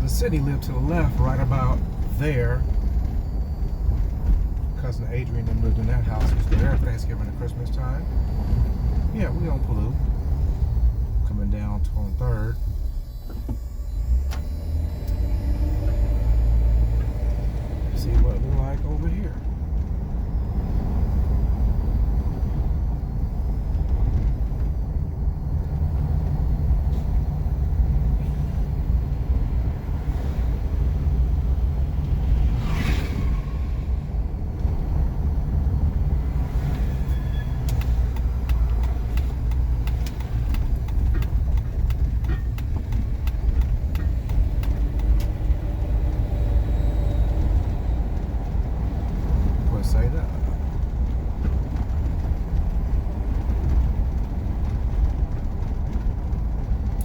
the city lived to the left, right about there. Cousin Adrian and lived in that house. He was there Thanksgiving and Christmas time. Yeah, we don't pollute. Coming down on 3rd. See what we're like over here. Say that.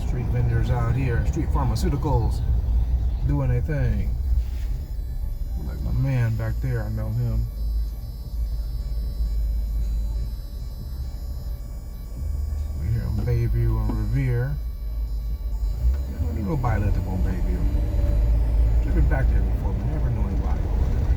Street vendors out here, street pharmaceuticals doing their thing. Like my man back there, I know him. We're here on Bayview and Revere. I don't need nobody lived up on Bayview. Driven back there before, but never knew anybody over there.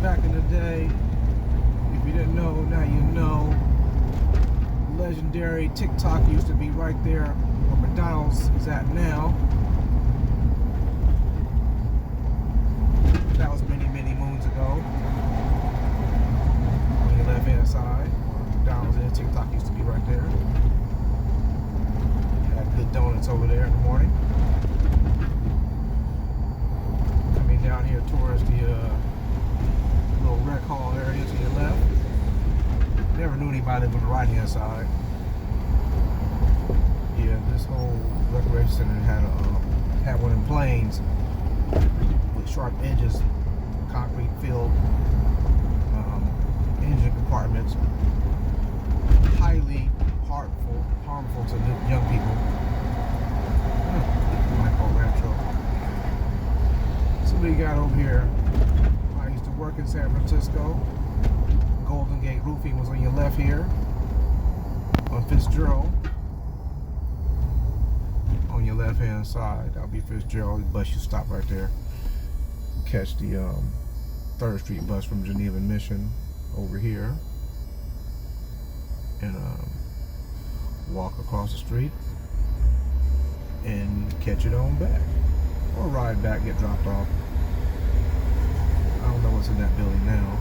Back in the day, if you didn't know, now you know. Legendary TikTok used to be right there where McDonald's is at now. That was many, many moons ago. On your left hand side, McDonald's and TikTok used to be right there. Had good donuts over there in the morning. Coming down here towards the little rec hall area to your left. Never knew anybody on the right hand side. Yeah, this whole recreation center had one in Plains with sharp edges, concrete filled engine compartments. Highly harmful to young people. Micro Rancho. So what do you got over here? Work in San Francisco. Golden Gate Roofing was on your left here. On Fitzgerald. On your left hand side, that'll be Fitzgerald. Bus you stop right there. Catch the 3rd Street bus from Geneva and Mission over here. And walk across the street and catch it on back. Or ride back, get dropped off. I don't know what's in that building now.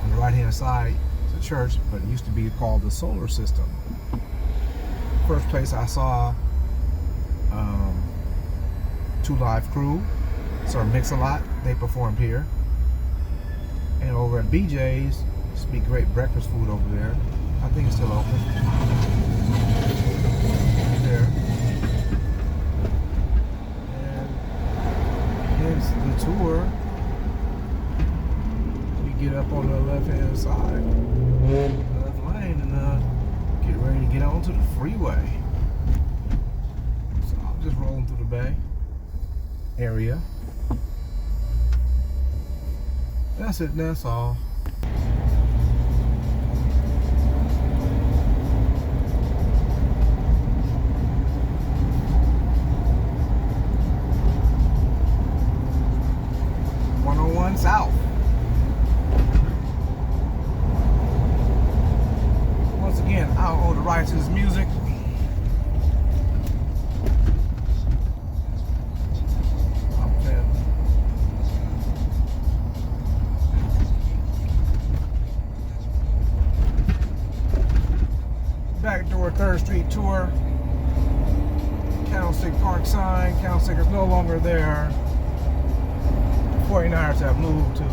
On the right hand side is a church, but it used to be called the Solar System. First place I saw 2 Live Crew, sort of Mix-a-Lot, they performed here. And over at BJ's, used to be great breakfast food over there. I think it's still open. Right there. Here's the tour. We get up on the left hand side, left lane, and get ready to get onto the freeway. So I'm just rolling through the Bay area. That's it, that's all. South. Once again, I don't own the rights to this music. Backdoor 3rd Street tour. Candlestick Park sign. Candlestick is no longer there. 49ers have moved to